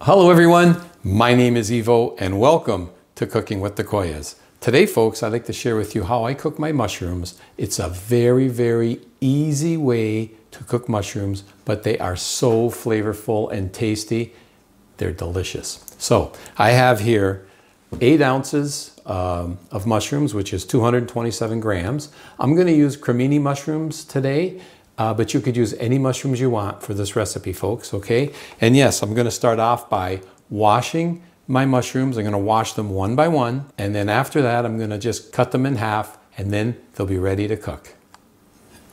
Hello everyone, my name is EVOO and welcome to Cooking with the Koyas. Today folks, I'd like to share with you how I cook my mushrooms. It's a very easy way to cook mushrooms, but they are so flavorful and tasty. They're delicious. So I have here 8 ounces of mushrooms, which is 227 grams. I'm going to use cremini mushrooms today. But you could use any mushrooms you want for this recipe, folks, okay? And yes, I'm gonna start off by washing my mushrooms. I'm gonna wash them one by one, and then after that, I'm gonna just cut them in half, and then they'll be ready to cook.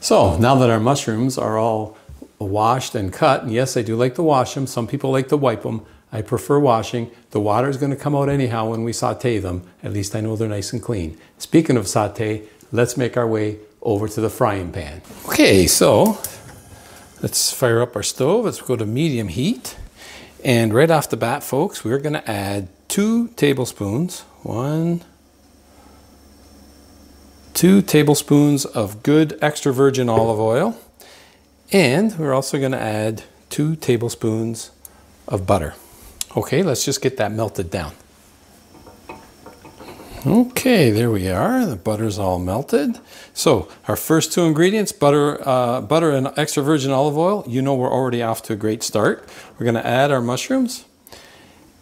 So now that our mushrooms are all washed and cut, and yes, I do like to wash them. Some people like to wipe them. I prefer washing. The water is gonna come out anyhow when we saute them. At least I know they're nice and clean. Speaking of saute, let's make our way over to the frying pan. Okay, so let's fire up our stove. Let's go to medium heat. And right off the bat, folks, we're gonna add 2 tablespoons, 2 tablespoons of good extra virgin olive oil. And we're also gonna add 2 tablespoons of butter. Okay, let's just get that melted down. Okay, there we are. The butter's all melted. So our first 2 ingredients, butter and extra virgin olive oil. You know we're already off to a great start. We're going to add our mushrooms.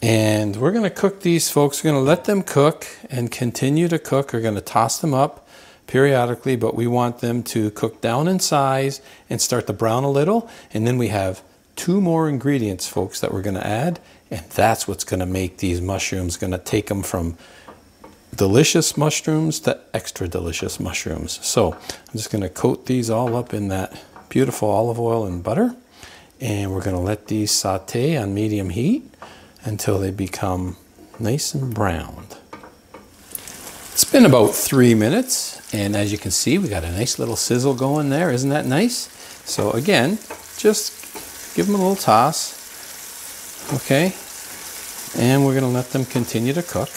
And we're going to cook these, folks. We're going to let them cook and continue to cook. We're going to toss them up periodically, but we want them to cook down in size and start to brown a little. And then we have 2 more ingredients, folks, that we're going to add. And that's what's going to make these mushrooms, going to take them from delicious mushrooms to extra delicious mushrooms. So I'm just going to coat these all up in that beautiful olive oil and butter, and we're going to let these saute on medium heat until they become nice and browned. It's been about 3 minutes, and as you can see, we got a nice little sizzle going there. Isn't that nice? So again, just give them a little toss. Okay, and we're going to let them continue to cook.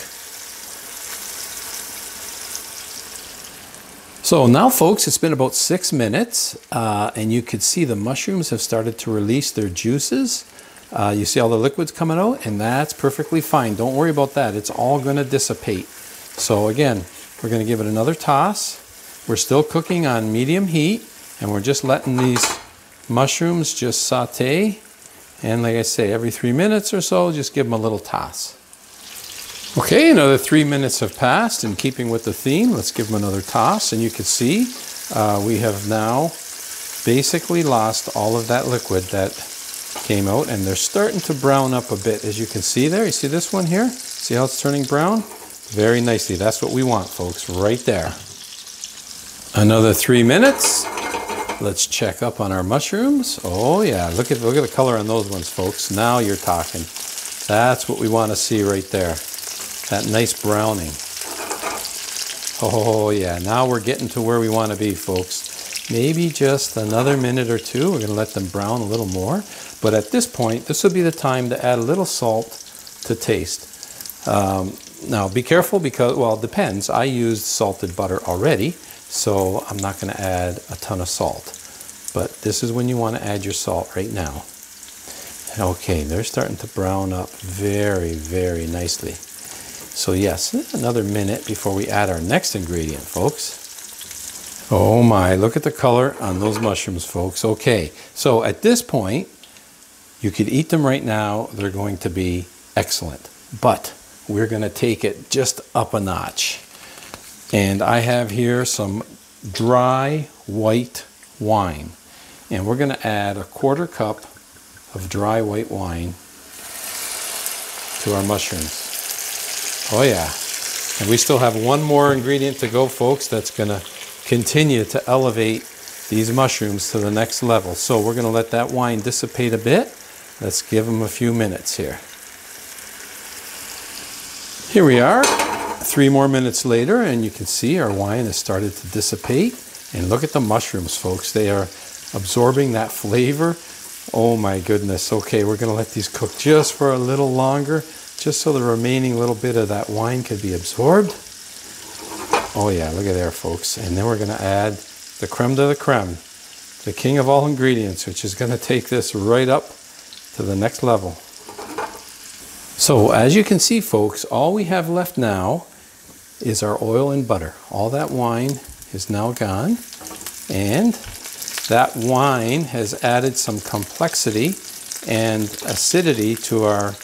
So now, folks, it's been about 6 minutes, and you could see the mushrooms have started to release their juices. You see all the liquids coming out, and that's perfectly fine. Don't worry about that. It's all going to dissipate. So again, we're going to give it another toss. We're still cooking on medium heat, and we're just letting these mushrooms just saute. And like I say, every 3 minutes or so, just give them a little toss. Okay, another 3 minutes have passed. In keeping with the theme, let's give them another toss. And you can see we have now basically lost all of that liquid that came out, and they're starting to brown up a bit, as you can see there. You see this one here? See how it's turning brown? Very nicely. That's what we want, folks, right there. Another 3 minutes. Let's check up on our mushrooms. Oh yeah, look at the color on those ones, folks. Now you're talking. That's what we want to see right there. That nice browning. Oh yeah, now we're getting to where we want to be, folks. Maybe just another minute or 2. We're going to let them brown a little more. But at this point, this would be the time to add a little salt to taste. Now be careful because, well, it depends. I used salted butter already, so I'm not going to add a ton of salt. But this is when you want to add your salt right now. Okay, they're starting to brown up very nicely. So yes, another minute before we add our next ingredient, folks. Oh my, look at the color on those mushrooms, folks. Okay, so at this point, you could eat them right now. They're going to be excellent. But we're going to take it just up a notch. And I have here some dry white wine. And we're going to add a 1/4 cup of dry white wine to our mushrooms. Oh yeah, and we still have 1 more ingredient to go, folks, that's gonna continue to elevate these mushrooms to the next level. So we're gonna let that wine dissipate a bit. Let's give them a few minutes here. Here we are, 3 more minutes later, and you can see our wine has started to dissipate. And look at the mushrooms, folks. They are absorbing that flavor. Oh my goodness. Okay, we're gonna let these cook just for a little longer, just so the remaining little bit of that wine could be absorbed. Oh yeah, look at there, folks. And then we're going to add the creme de la creme, the king of all ingredients, which is going to take this right up to the next level. So as you can see, folks, all we have left now is our oil and butter. All that wine is now gone, and that wine has added some complexity and acidity to our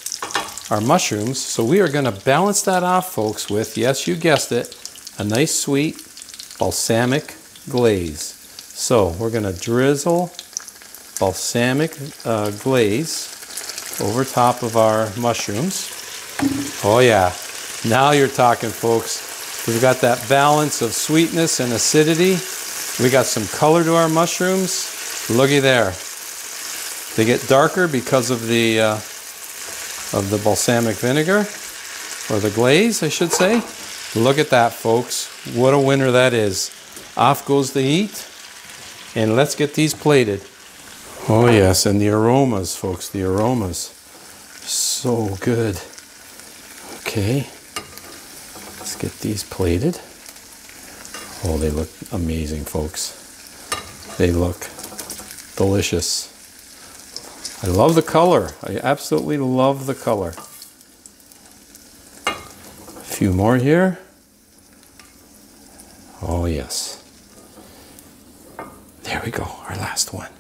mushrooms. So we are going to balance that off, folks, with, yes, you guessed it, a nice sweet balsamic glaze. So we're going to drizzle balsamic glaze over top of our mushrooms. Oh yeah, now you're talking, folks. We've got that balance of sweetness and acidity. We got some color to our mushrooms. Looky there. They get darker because of the balsamic vinegar, or the glaze, I should say. Look at that, folks. What a winner that is. Off goes the heat, and let's get these plated. Oh yes, and the aromas, folks, the aromas. So good. Okay, let's get these plated. Oh, they look amazing, folks. They look delicious. I love the color. I absolutely love the color. A few more here. Oh yes. There we go, our last one.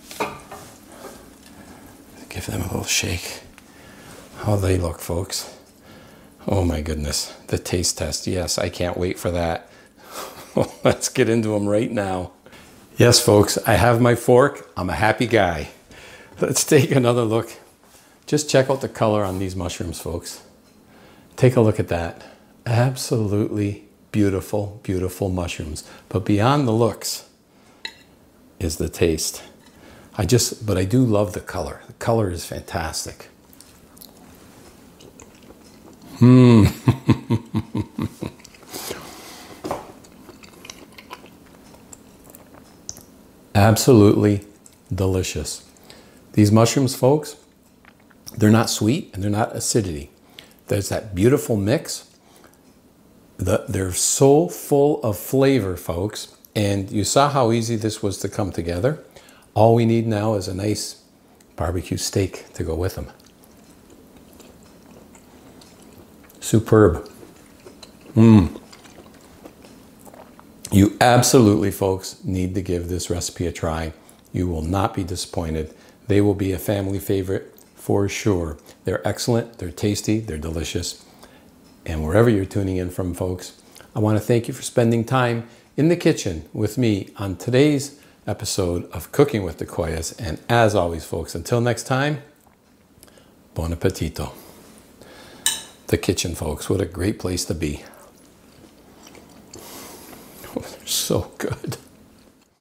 Give them a little shake. How they look, folks. Oh my goodness. The taste test. Yes, I can't wait for that. Let's get into them right now. Yes, folks, I have my fork. I'm a happy guy. Let's take another look. Just check out the color on these mushrooms, folks. Take a look at that. Absolutely beautiful, beautiful mushrooms. But beyond the looks is the taste. But I do love the color. The color is fantastic. Absolutely delicious. These mushrooms, folks, they're not sweet and they're not acidity. There's that beautiful mix. They're so full of flavor, folks. And you saw how easy this was to come together. All we need now is a nice barbecue steak to go with them. Superb. You absolutely, folks, need to give this recipe a try. You will not be disappointed. They will be a family favorite for sure. They're excellent, they're tasty, they're delicious. And wherever you're tuning in from, folks, I want to thank you for spending time in the kitchen with me on today's episode of Cooking with the Koyas. And as always, folks, until next time, bon appetito. The kitchen, folks, what a great place to be. Oh, they're so good.